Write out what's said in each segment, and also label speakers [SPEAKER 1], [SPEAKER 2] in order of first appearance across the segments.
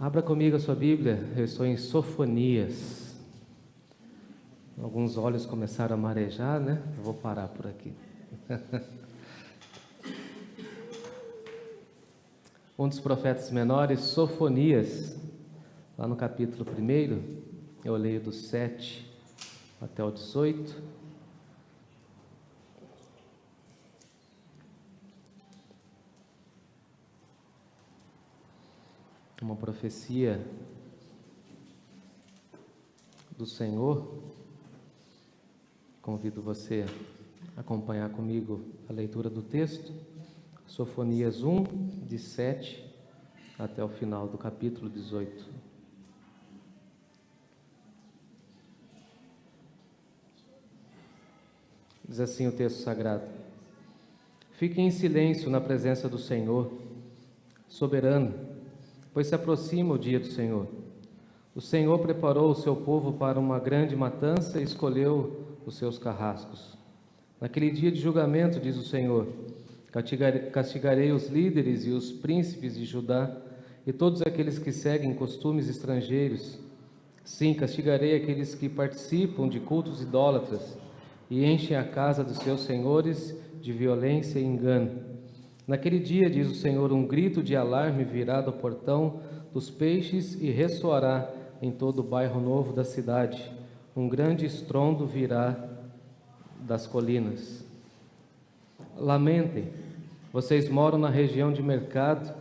[SPEAKER 1] Abra comigo a sua Bíblia, eu estou em Sofonias. Alguns olhos começaram a marejar, né? Eu vou parar por aqui. Um dos profetas menores, Sofonias, lá no capítulo 1, eu leio do 7 até o 18. Uma profecia do Senhor. Convido você a acompanhar comigo a leitura do texto. Sofonias 1, de 7 até o final do capítulo 18. Diz assim o texto sagrado: Fiquem em silêncio na presença do Senhor, soberano, pois se aproxima o dia do Senhor. O Senhor preparou o seu povo para uma grande matança e escolheu os seus carrascos. Naquele dia de julgamento, diz o Senhor, castigarei os líderes e os príncipes de Judá e todos aqueles que seguem costumes estrangeiros. Sim, castigarei aqueles que participam de cultos idólatras e enchem a casa dos seus senhores de violência e engano. Naquele dia, diz o Senhor, um grito de alarme virá do portão dos peixes e ressoará em todo o bairro novo da cidade. Um grande estrondo virá das colinas. Lamentem, vocês moram na região de mercado,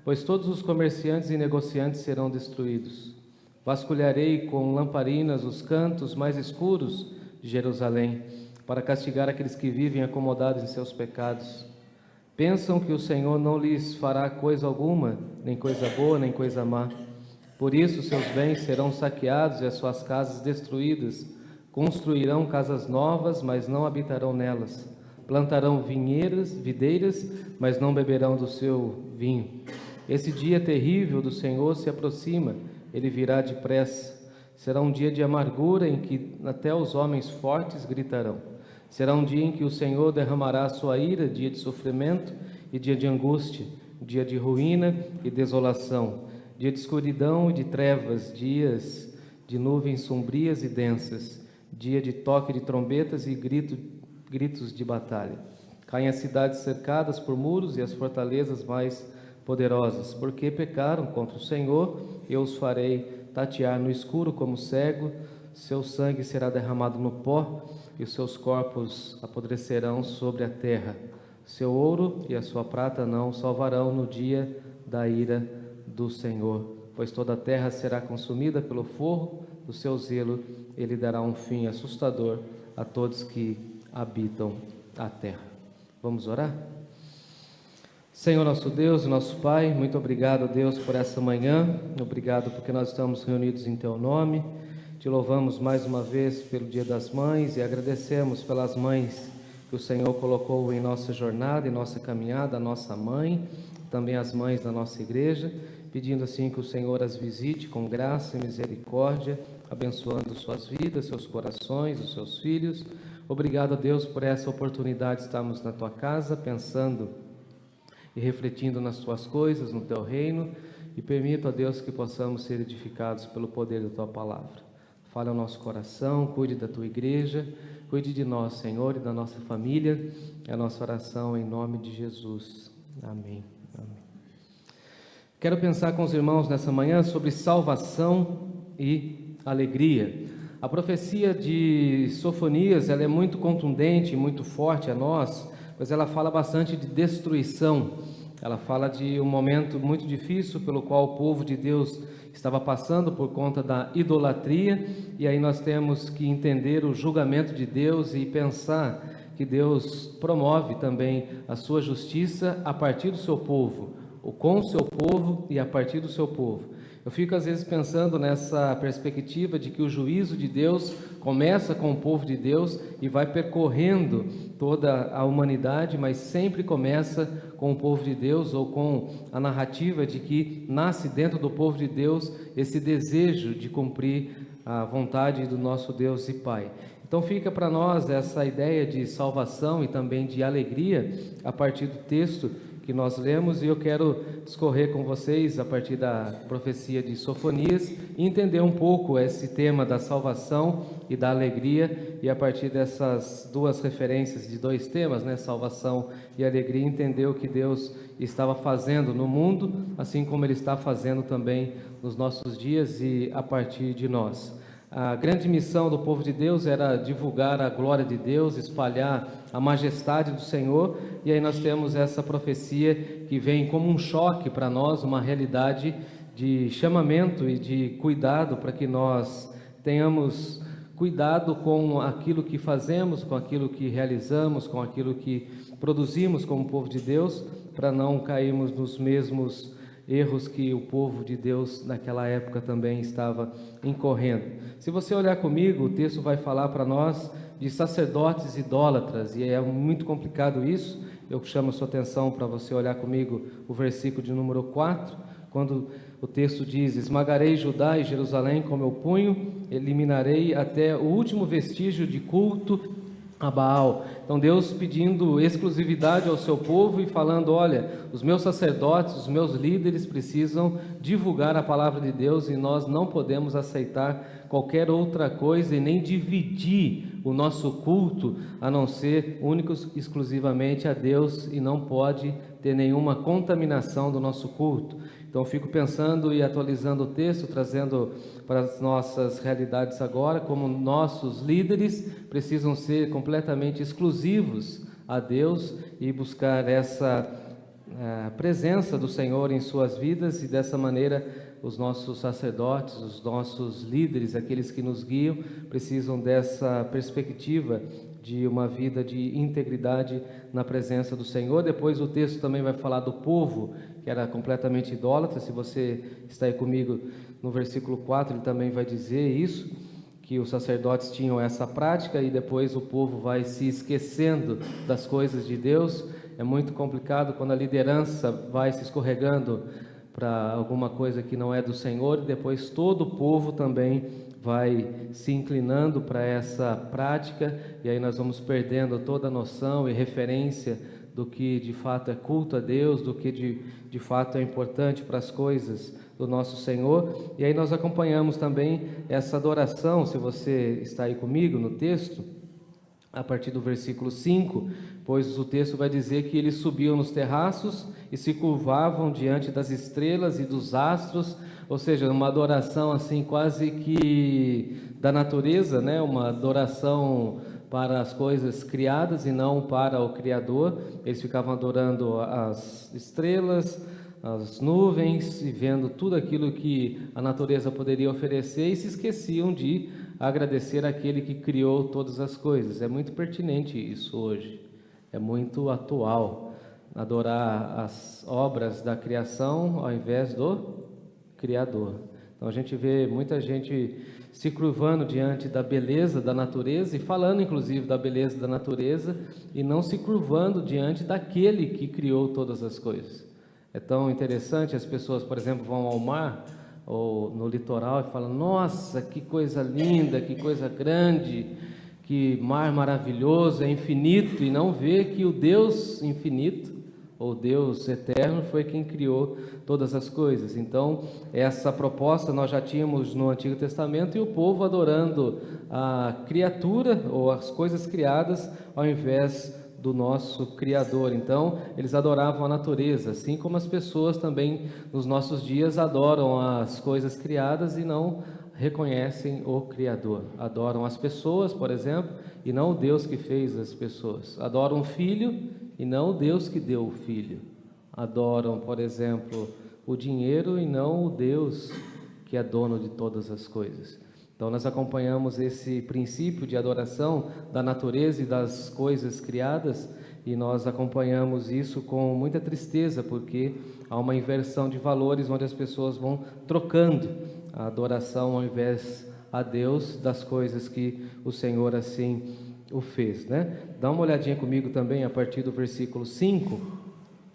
[SPEAKER 1] pois todos os comerciantes e negociantes serão destruídos. Vasculharei com lamparinas os cantos mais escuros de Jerusalém, para castigar aqueles que vivem acomodados em seus pecados. Pensam que o Senhor não lhes fará coisa alguma, nem coisa boa, nem coisa má. Por isso seus bens serão saqueados e as suas casas destruídas. Construirão casas novas, mas não habitarão nelas. Plantarão videiras, mas não beberão do seu vinho. Esse dia terrível do Senhor se aproxima, ele virá depressa. Será um dia de amargura em que até os homens fortes gritarão. Será um dia em que o Senhor derramará a sua ira, dia de sofrimento e dia de angústia, dia de ruína e desolação, dia de escuridão e de trevas, dias de nuvens sombrias e densas, dia de toque de trombetas e gritos de batalha. Caem as cidades cercadas por muros e as fortalezas mais poderosas, porque pecaram contra o Senhor, eu os farei tatear no escuro como cego, seu sangue será derramado no pó, e os seus corpos apodrecerão sobre a terra. Seu ouro e a sua prata não salvarão no dia da ira do Senhor, pois toda a terra será consumida pelo fogo do seu zelo. Ele dará um fim assustador a todos que habitam a terra. Vamos orar? Senhor nosso Deus e nosso Pai, muito obrigado, Deus, por essa manhã. Obrigado porque nós estamos reunidos em Teu nome. Te louvamos mais uma vez pelo Dia das Mães e agradecemos pelas mães que o Senhor colocou em nossa jornada, em nossa caminhada, a nossa mãe, também as mães da nossa igreja, pedindo assim que o Senhor as visite com graça e misericórdia, abençoando suas vidas, seus corações, os seus filhos. Obrigado, Deus, por essa oportunidade de estarmos na Tua casa, pensando e refletindo nas Tuas coisas, no Teu reino, e permita, Deus, que possamos ser edificados pelo poder da Tua palavra. Fale ao nosso coração, cuide da Tua igreja, cuide de nós, Senhor, e da nossa família. É a nossa oração em nome de Jesus. Amém. Amém. Quero pensar com os irmãos nessa manhã sobre salvação e alegria. A profecia de Sofonias, ela é muito contundente, muito forte a nós, pois ela fala bastante de destruição. Ela fala de um momento muito difícil pelo qual o povo de Deus estava passando por conta da idolatria, e aí nós temos que entender o julgamento de Deus e pensar que Deus promove também a sua justiça a partir do seu povo, ou com o seu povo e a partir do seu povo. Eu fico às vezes pensando nessa perspectiva de que o juízo de Deus começa com o povo de Deus e vai percorrendo toda a humanidade, mas sempre começa com o povo de Deus, ou com a narrativa de que nasce dentro do povo de Deus esse desejo de cumprir a vontade do nosso Deus e Pai. Então fica para nós essa ideia de salvação e também de alegria a partir do texto que nós lemos, e eu quero discorrer com vocês a partir da profecia de Sofonias e entender um pouco esse tema da salvação e da alegria, e a partir dessas duas referências de dois temas, né, salvação e alegria, entender o que Deus estava fazendo no mundo, assim como Ele está fazendo também nos nossos dias e a partir de nós. A grande missão do povo de Deus era divulgar a glória de Deus, espalhar a majestade do Senhor, e aí nós temos essa profecia que vem como um choque para nós, uma realidade de chamamento e de cuidado, para que nós tenhamos cuidado com aquilo que fazemos, com aquilo que realizamos, com aquilo que produzimos como povo de Deus, para não cairmos nos mesmos erros que o povo de Deus naquela época também estava incorrendo. Se você olhar comigo, o texto vai falar para nós de sacerdotes idólatras, e é muito complicado isso. Eu chamo a sua atenção para você olhar comigo o versículo de número 4, quando o texto diz: esmagarei Judá e Jerusalém com meu punho, eliminarei até o último vestígio de culto a Baal. Então Deus pedindo exclusividade ao seu povo e falando: olha, os meus sacerdotes, os meus líderes precisam divulgar a palavra de Deus, e nós não podemos aceitar qualquer outra coisa e nem dividir o nosso culto, a não ser únicos exclusivamente a Deus, e não pode ter nenhuma contaminação do nosso culto. Então fico pensando e atualizando o texto, trazendo para as nossas realidades agora, como nossos líderes precisam ser completamente exclusivos a Deus e buscar essa presença do Senhor em suas vidas, e dessa maneira os nossos sacerdotes, os nossos líderes, aqueles que nos guiam, precisam dessa perspectiva de uma vida de integridade na presença do Senhor. Depois o texto também vai falar do povo que era completamente idólatra. Se você está aí comigo no versículo 4, ele também vai dizer isso, que os sacerdotes tinham essa prática, e depois o povo vai se esquecendo das coisas de Deus. É muito complicado quando a liderança vai se escorregando para alguma coisa que não é do Senhor, e depois todo o povo também vai se inclinando para essa prática, e aí nós vamos perdendo toda a noção e referência do que de fato é culto a Deus, do que de fato é importante para as coisas do nosso Senhor. E aí nós acompanhamos também essa adoração, se você está aí comigo no texto, a partir do versículo 5, pois o texto vai dizer que eles subiam nos terraços e se curvavam diante das estrelas e dos astros, ou seja, uma adoração assim quase que da natureza, né? Uma adoração para as coisas criadas e não para o Criador. Eles ficavam adorando as estrelas, as nuvens, e vendo tudo aquilo que a natureza poderia oferecer, e se esqueciam de agradecer àquele que criou todas as coisas. É muito pertinente isso hoje, é muito atual, adorar as obras da criação ao invés do Criador. Então a gente vê muita gente se curvando diante da beleza da natureza, e falando inclusive da beleza da natureza, e não se curvando diante daquele que criou todas as coisas. É tão interessante, as pessoas, por exemplo, vão ao mar ou no litoral e falam: nossa, que coisa linda, que coisa grande, que mar maravilhoso, é infinito, e não vê que o Deus infinito, ou Deus eterno, foi quem criou todas as coisas. Então, essa proposta nós já tínhamos no Antigo Testamento, e o povo adorando a criatura ou as coisas criadas ao invés do nosso Criador. Então, eles adoravam a natureza, assim como as pessoas também nos nossos dias adoram as coisas criadas e não reconhecem o Criador. Adoram as pessoas, por exemplo, e não o Deus que fez as pessoas. Adoram o filho e não o Deus que deu o filho. Adoram, por exemplo, o dinheiro e não o Deus que é dono de todas as coisas. Então nós acompanhamos esse princípio de adoração da natureza e das coisas criadas, e nós acompanhamos isso com muita tristeza, porque há uma inversão de valores onde as pessoas vão trocando a adoração ao invés a Deus das coisas que o Senhor assim o fez, né? Dá uma olhadinha comigo também a partir do versículo 5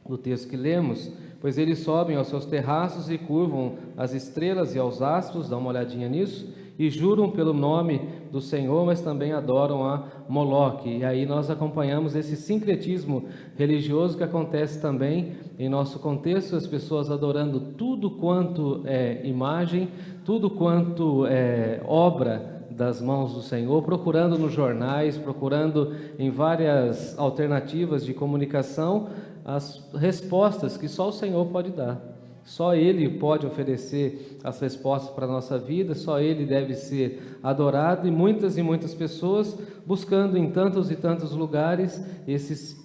[SPEAKER 1] do texto que lemos. Pois eles sobem aos seus terraços e curvam as estrelas e aos astros, dá uma olhadinha nisso, e juram pelo nome do Senhor, mas também adoram a Moloque. E aí nós acompanhamos esse sincretismo religioso que acontece também em nosso contexto, as pessoas adorando tudo quanto é imagem, tudo quanto é obra das mãos do Senhor, procurando nos jornais, procurando em várias alternativas de comunicação as respostas que só o Senhor pode dar. Só Ele pode oferecer as respostas para a nossa vida, só Ele deve ser adorado, e muitas pessoas buscando em tantos e tantos lugares esses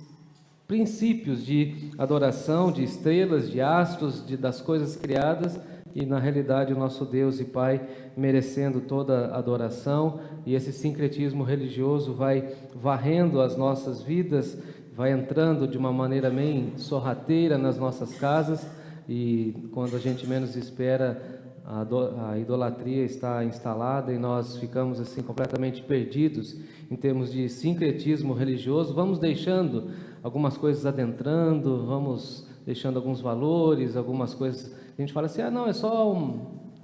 [SPEAKER 1] princípios de adoração, de estrelas, de astros, das coisas criadas, e na realidade o nosso Deus e Pai merecendo toda a adoração, e esse sincretismo religioso vai varrendo as nossas vidas, vai entrando de uma maneira meio sorrateira nas nossas casas, e quando a gente menos espera, a idolatria está instalada e nós ficamos assim completamente perdidos em termos de sincretismo religioso. Vamos deixando algumas coisas adentrando, vamos deixando alguns valores, algumas coisas. A gente fala assim, não, é só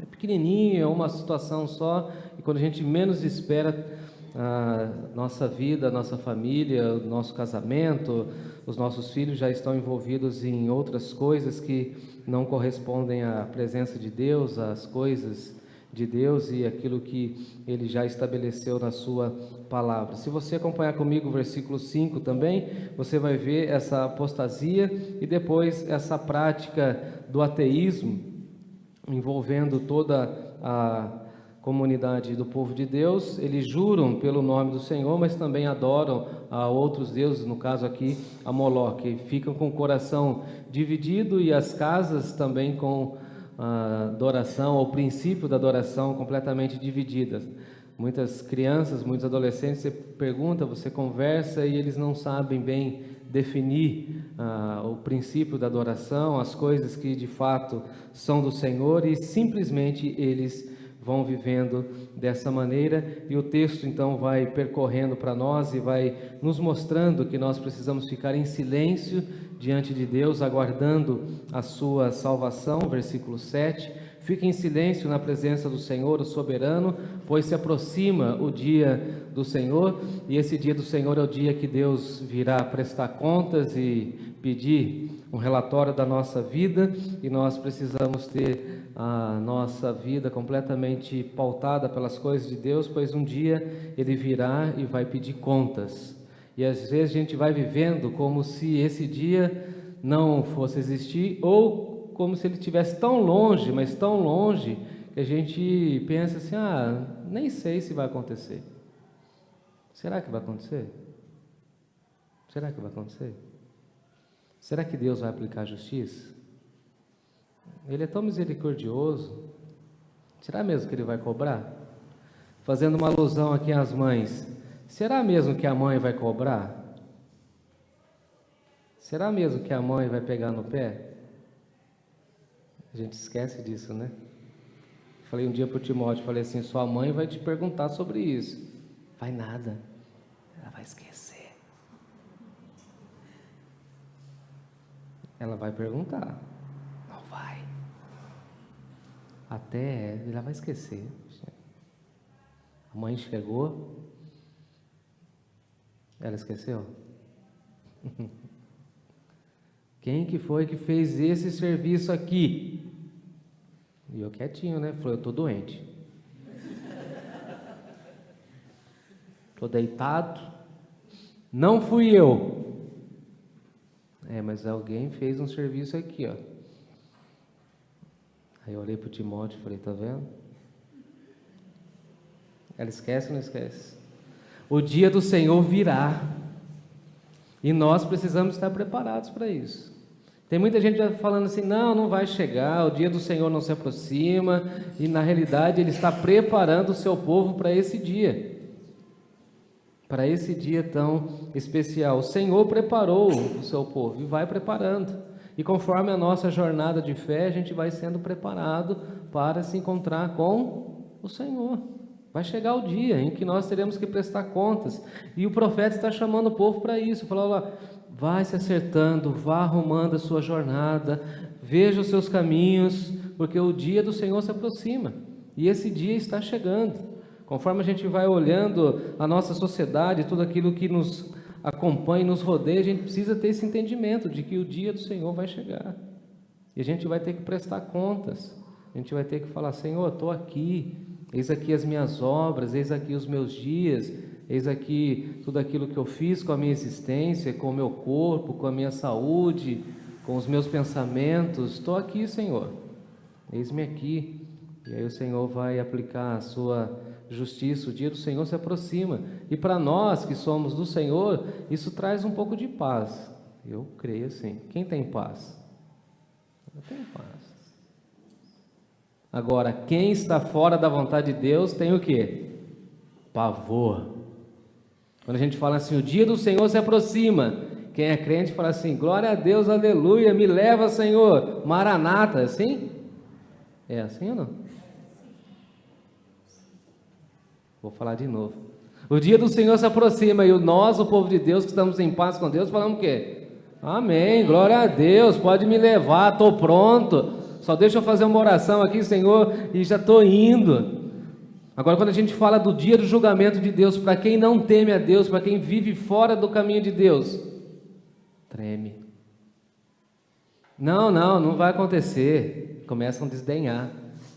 [SPEAKER 1] é pequenininho, é uma situação só. E quando a gente menos espera, a nossa vida, a nossa família, o nosso casamento, os nossos filhos já estão envolvidos em outras coisas que não correspondem à presença de Deus, às coisas de Deus e aquilo que Ele já estabeleceu na sua palavra. Se você acompanhar comigo o versículo 5 também, você vai ver essa apostasia e depois essa prática do ateísmo, envolvendo toda a comunidade do povo de Deus. Eles juram pelo nome do Senhor, mas também adoram a outros deuses, no caso aqui a Moloque. Ficam com o coração dividido e as casas também com a adoração, o princípio da adoração completamente divididas. Muitas crianças, muitos adolescentes, você pergunta, você conversa e eles não sabem bem definir o princípio da adoração, as coisas que de fato são do Senhor, e simplesmente eles vão vivendo dessa maneira. E o texto então vai percorrendo para nós e vai nos mostrando que nós precisamos ficar em silêncio diante de Deus, aguardando a sua salvação. Versículo 7, fique em silêncio na presença do Senhor, o soberano, pois se aproxima o dia do Senhor, e esse dia do Senhor é o dia que Deus virá prestar contas e pedir um relatório da nossa vida, e nós precisamos ter a nossa vida completamente pautada pelas coisas de Deus, pois um dia Ele virá e vai pedir contas. E às vezes a gente vai vivendo como se esse dia não fosse existir, ou como se ele estivesse tão longe, mas tão longe, que a gente pensa assim, nem sei se vai acontecer. Será que vai acontecer? Será que vai acontecer? Será que Deus vai aplicar a justiça? Ele é tão misericordioso. Será mesmo que Ele vai cobrar? Fazendo uma alusão aqui às mães, será mesmo que a mãe vai cobrar? Será mesmo que a mãe vai pegar no pé? A gente esquece disso, né? Falei um dia para o Timóteo, falei assim, sua mãe vai te perguntar sobre isso. Vai nada, ela vai esquecer. Ela vai perguntar, não vai. Até ela vai esquecer. A mãe chegou, ela esqueceu? Quem que foi que fez esse serviço aqui? E eu quietinho, né? Falei, eu estou doente. Estou deitado. Não fui eu. Mas alguém fez um serviço aqui, ó. Aí eu olhei para o Timóteo e falei, tá vendo? Ela esquece ou não esquece? O dia do Senhor virá. E nós precisamos estar preparados para isso. Tem muita gente já falando assim, não vai chegar, o dia do Senhor não se aproxima, e na realidade Ele está preparando o seu povo para esse dia tão especial. O Senhor preparou o seu povo e vai preparando, e conforme a nossa jornada de fé, a gente vai sendo preparado para se encontrar com o Senhor. Vai chegar o dia em que nós teremos que prestar contas, e o profeta está chamando o povo para isso, falando, vai se acertando, vá arrumando a sua jornada, veja os seus caminhos, porque o dia do Senhor se aproxima. E esse dia está chegando. Conforme a gente vai olhando a nossa sociedade, tudo aquilo que nos acompanha e nos rodeia, a gente precisa ter esse entendimento de que o dia do Senhor vai chegar. E a gente vai ter que prestar contas. A gente vai ter que falar: Senhor, estou aqui. Eis aqui as minhas obras, eis aqui os meus dias, eis aqui tudo aquilo que eu fiz com a minha existência, com o meu corpo, com a minha saúde, com os meus pensamentos. Estou aqui, Senhor. Eis-me aqui. E aí o Senhor vai aplicar a sua justiça. O dia do Senhor se aproxima. E para nós que somos do Senhor, isso traz um pouco de paz. Eu creio assim. Quem tem paz? Eu tenho paz. Agora, quem está fora da vontade de Deus tem o quê? Pavor. Quando a gente fala assim, o dia do Senhor se aproxima, quem é crente fala assim: glória a Deus, aleluia, me leva, Senhor, Maranata. É assim? É assim ou não? Vou falar de novo. O dia do Senhor se aproxima e nós, o povo de Deus, que estamos em paz com Deus, falamos o quê? Amém, glória a Deus, pode me levar, estou pronto. Só deixa eu fazer uma oração aqui, Senhor, e já estou indo. Agora, quando a gente fala do dia do julgamento de Deus, para quem não teme a Deus, para quem vive fora do caminho de Deus, treme. Não vai acontecer. Começam a desdenhar.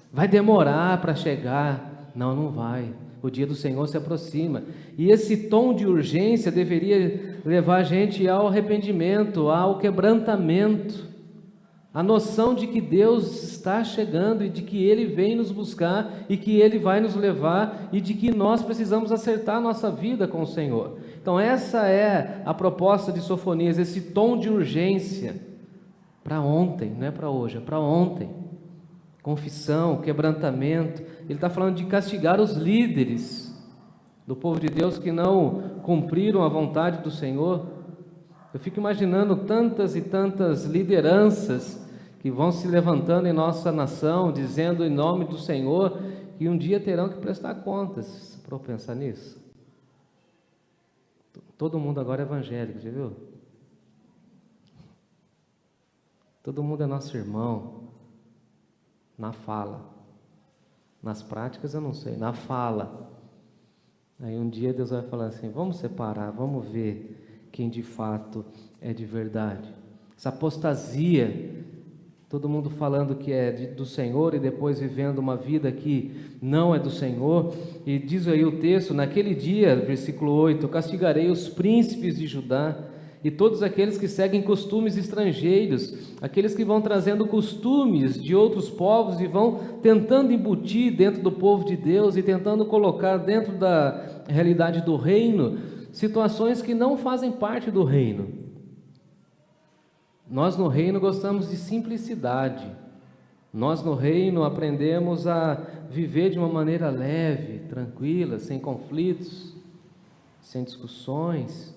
[SPEAKER 1] Vai demorar para chegar. Não vai. O dia do Senhor se aproxima. E esse tom de urgência deveria levar a gente ao arrependimento, ao quebrantamento. A noção de que Deus está chegando e de que Ele vem nos buscar e que Ele vai nos levar e de que nós precisamos acertar a nossa vida com o Senhor. Então essa é a proposta de Sofonias, esse tom de urgência para ontem, não é para hoje, é para ontem. Confissão, quebrantamento. Ele está falando de castigar os líderes do povo de Deus que não cumpriram a vontade do Senhor. Eu fico imaginando tantas e tantas lideranças que vão se levantando em nossa nação, dizendo em nome do Senhor, que um dia terão que prestar contas. Para eu pensar nisso. Todo mundo agora é evangélico, já viu? Todo mundo é nosso irmão, na fala. Nas práticas eu não sei, na fala. Aí um dia Deus vai falar assim: vamos separar, vamos ver quem de fato é de verdade. Essa apostasia, todo mundo falando que é do Senhor e depois vivendo uma vida que não é do Senhor. E diz aí o texto: naquele dia, versículo 8, castigarei os príncipes de Judá e todos aqueles que seguem costumes estrangeiros, aqueles que vão trazendo costumes de outros povos e vão tentando embutir dentro do povo de Deus e tentando colocar dentro da realidade do reino situações que não fazem parte do reino. Nós no reino gostamos de simplicidade. Nós no reino aprendemos a viver de uma maneira leve, tranquila, sem conflitos, sem discussões.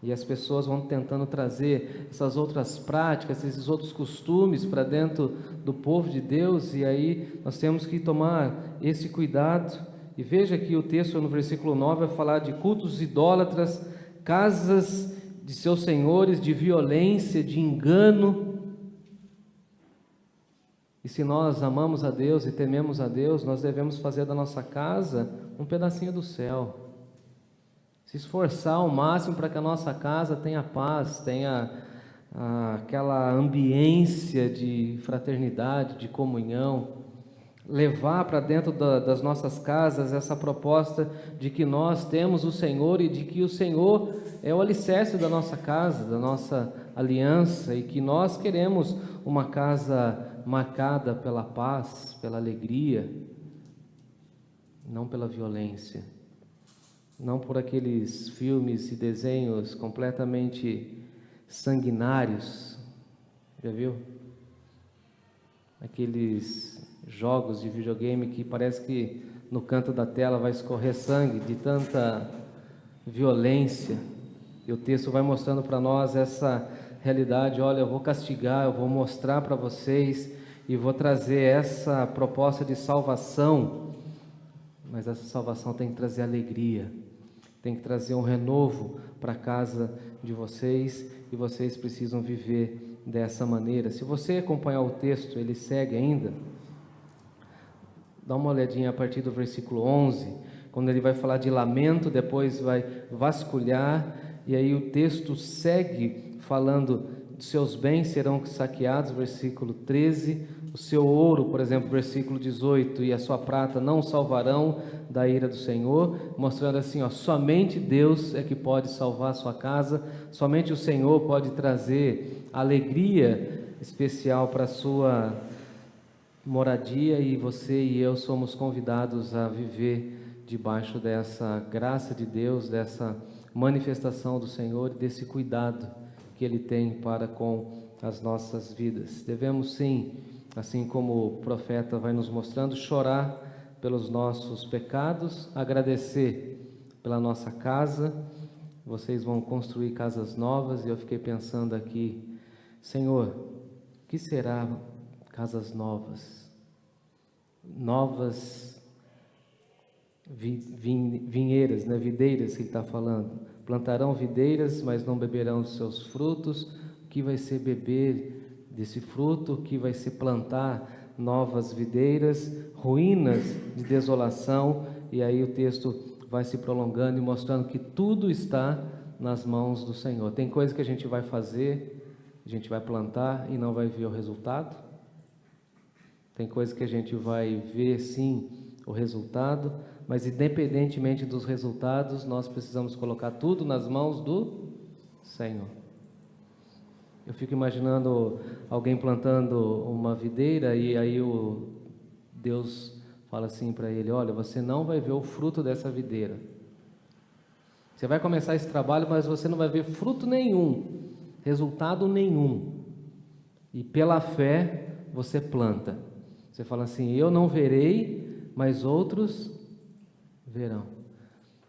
[SPEAKER 1] E as pessoas vão tentando trazer essas outras práticas, esses outros costumes para dentro do povo de Deus, e aí nós temos que tomar esse cuidado. E veja que o texto no versículo 9 vai falar de cultos idólatras, casas de seus senhores, de violência, de engano. E se nós amamos a Deus e tememos a Deus, nós devemos fazer da nossa casa um pedacinho do céu. Se esforçar ao máximo para que a nossa casa tenha paz, tenha aquela ambiência de fraternidade, de comunhão. Levar para dentro das nossas casas essa proposta de que nós temos o Senhor e de que o Senhor é o alicerce da nossa casa, da nossa aliança, e que nós queremos uma casa marcada pela paz, pela alegria, não pela violência, não por aqueles filmes e desenhos completamente sanguinários, já viu? Aqueles jogos de videogame que parece que no canto da tela vai escorrer sangue de tanta violência. E o texto vai mostrando para nós essa realidade. Olha, eu vou castigar, eu vou mostrar para vocês e vou trazer essa proposta de salvação, mas essa salvação tem que trazer alegria, tem que trazer um renovo para a casa de vocês, e vocês precisam viver dessa maneira. Se você acompanhar o texto, ele segue ainda. Dá uma olhadinha a partir do versículo 11, quando ele vai falar de lamento, depois vai vasculhar, e aí o texto segue falando: seus bens serão saqueados, versículo 13, o seu ouro, por exemplo, versículo 18, e a sua prata não salvarão da ira do Senhor, mostrando assim, ó, somente Deus é que pode salvar a sua casa, somente o Senhor pode trazer alegria especial para a sua moradia, e você e eu somos convidados a viver debaixo dessa graça de Deus, dessa manifestação do Senhor e desse cuidado que Ele tem para com as nossas vidas. Devemos sim, assim como o profeta vai nos mostrando, chorar pelos nossos pecados, agradecer pela nossa casa. Vocês vão construir casas novas, e eu fiquei pensando aqui, Senhor, o que será casas novas? Novas vinheiras, né? Videiras que ele está falando. Plantarão videiras, mas não beberão dos seus frutos. O que vai ser beber desse fruto? O que vai ser plantar novas videiras? Ruínas de desolação. E aí o texto vai se prolongando e mostrando que tudo está nas mãos do Senhor. Tem coisa que a gente vai fazer, a gente vai plantar e não vai ver o resultado. Tem coisa que a gente vai ver sim o resultado, mas independentemente dos resultados, nós precisamos colocar tudo nas mãos do Senhor. Eu fico imaginando alguém plantando uma videira, e aí Deus fala assim para ele: olha, você não vai ver o fruto dessa videira. Você vai começar esse trabalho, mas você não vai ver fruto nenhum, resultado nenhum. E pela fé você planta. Você fala assim: eu não verei, mas outros verão.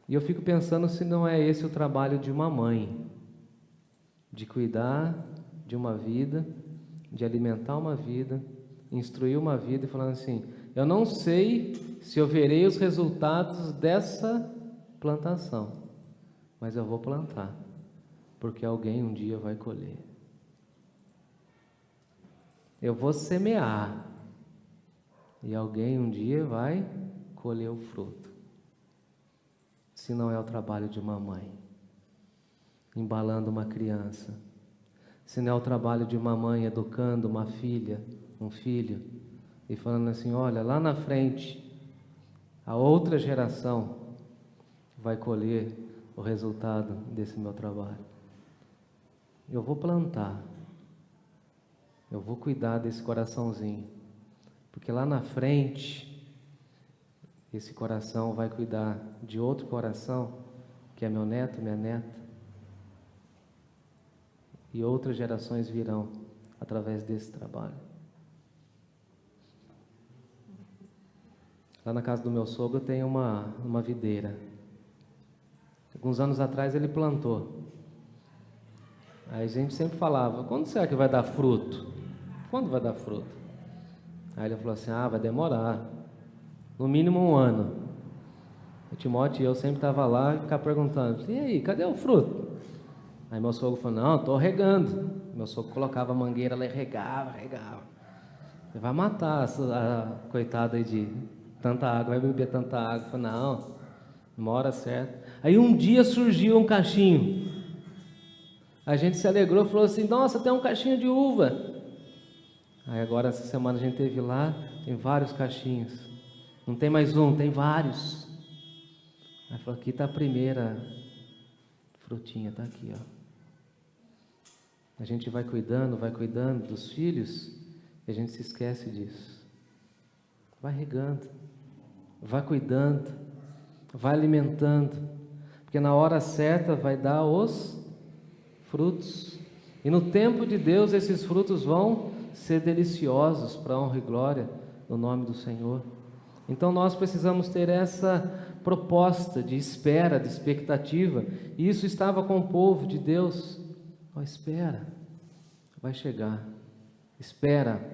[SPEAKER 1] E eu fico pensando se não é esse o trabalho de uma mãe, de cuidar de uma vida, de alimentar uma vida, instruir uma vida, e falando assim: eu não sei se eu verei os resultados dessa plantação, mas eu vou plantar, porque alguém um dia vai colher. Eu vou semear, e alguém um dia vai colher o fruto. Se não é o trabalho de uma mãe embalando uma criança, se não é o trabalho de uma mãe educando uma filha, um filho, e falando assim: olha, lá na frente a outra geração vai colher o resultado desse meu trabalho. Eu vou plantar, eu vou cuidar desse coraçãozinho, porque lá na frente esse coração vai cuidar de outro coração, que é meu neto, minha neta, e outras gerações virão através desse trabalho. Lá na casa do meu sogro tem uma videira. Alguns anos atrás ele plantou. Aí a gente sempre falava: quando será que vai dar fruto? Quando vai dar fruto? Aí ele falou assim: vai demorar, no mínimo 1 ano. O Timóteo e eu sempre estava lá e ficava perguntando: e aí, cadê o fruto? Aí meu sogro falou: não, estou regando. Meu sogro colocava a mangueira lá e regava. Ele vai matar a coitada aí de tanta água, vai beber tanta água. Eu falei: não, uma hora certa. Aí um dia surgiu um cachinho. A gente se alegrou e falou assim: nossa, tem um cachinho de uva. Aí agora essa semana a gente esteve lá, tem vários cachinhos. Não tem mais um, tem vários. Aí falou: aqui está a primeira frutinha, está aqui, ó. A gente vai cuidando dos filhos, e a gente se esquece disso. Vai regando, vai cuidando, vai alimentando, porque na hora certa vai dar os frutos. E no tempo de Deus esses frutos vão ser deliciosos para a honra e glória do nome do Senhor. Então nós precisamos ter essa proposta de espera, de expectativa. E isso estava com o povo de Deus. Espera, vai chegar. Espera,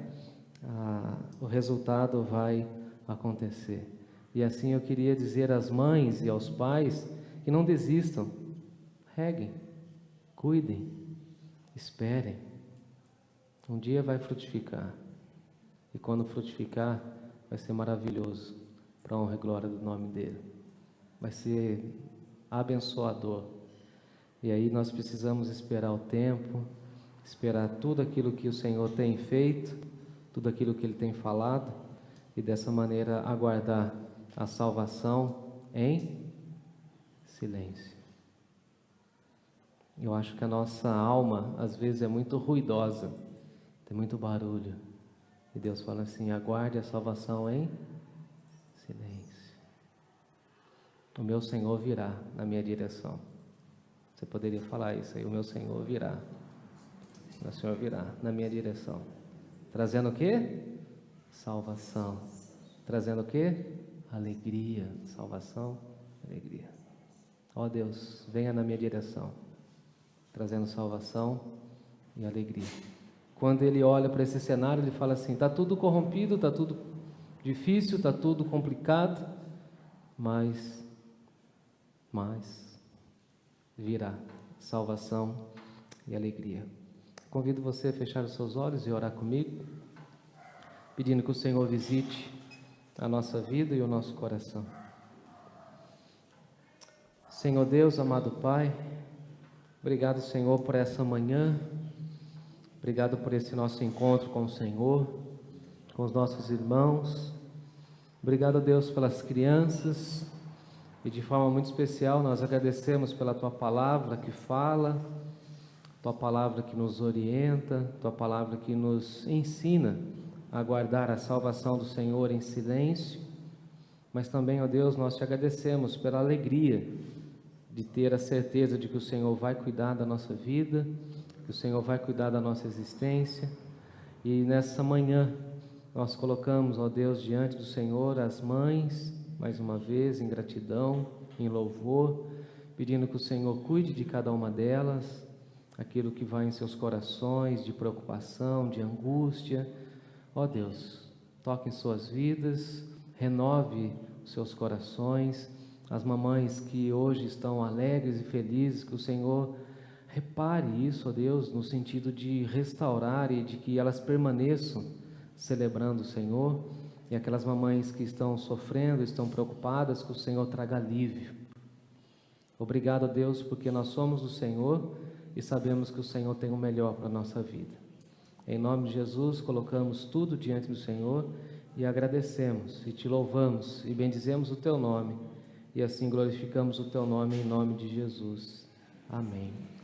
[SPEAKER 1] o resultado vai acontecer. E assim eu queria dizer às mães e aos pais que não desistam. Reguem, cuidem, esperem. Um dia vai frutificar. E quando frutificar, vai ser maravilhoso, para a honra e glória do nome dele. Vai ser abençoador. E aí nós precisamos esperar o tempo, esperar tudo aquilo que o Senhor tem feito, tudo aquilo que Ele tem falado, e dessa maneira aguardar a salvação em silêncio. Eu acho que a nossa alma às vezes é muito ruidosa, tem muito barulho, e Deus fala assim: aguarde a salvação em silêncio. O meu Senhor virá na minha direção. Você poderia falar isso aí: o meu Senhor virá. O meu Senhor virá na minha direção. Trazendo o quê? Salvação. Trazendo o quê? Alegria. Salvação, alegria. Ó Deus, venha na minha direção, trazendo salvação e alegria. Quando ele olha para esse cenário, ele fala assim: está tudo corrompido, está tudo difícil, está tudo complicado, mas virá salvação e alegria. Convido você a fechar os seus olhos e orar comigo, pedindo que o Senhor visite a nossa vida e o nosso coração. Senhor Deus, amado Pai, obrigado, Senhor, por essa manhã, obrigado por esse nosso encontro com o Senhor, com os nossos irmãos. Obrigado, Deus, pelas crianças, e de forma muito especial nós agradecemos pela Tua palavra que fala, Tua palavra que nos orienta, Tua palavra que nos ensina a guardar a salvação do Senhor em silêncio, mas também, ó Deus, nós Te agradecemos pela alegria de ter a certeza de que o Senhor vai cuidar da nossa vida, que o Senhor vai cuidar da nossa existência. E nessa manhã nós colocamos, ó Deus, diante do Senhor as mães, mais uma vez, em gratidão, em louvor, pedindo que o Senhor cuide de cada uma delas, aquilo que vai em seus corações, de preocupação, de angústia. Ó Deus, toque em suas vidas, renove os seus corações. As mamães que hoje estão alegres e felizes, que o Senhor repare isso, ó Deus, no sentido de restaurar e de que elas permaneçam celebrando o Senhor. E aquelas mamães que estão sofrendo, estão preocupadas, que o Senhor traga alívio. Obrigado, Deus, porque nós somos do Senhor e sabemos que o Senhor tem o melhor para a nossa vida. Em nome de Jesus, colocamos tudo diante do Senhor e agradecemos, e Te louvamos, e bendizemos o Teu nome, e assim glorificamos o Teu nome em nome de Jesus. Amém.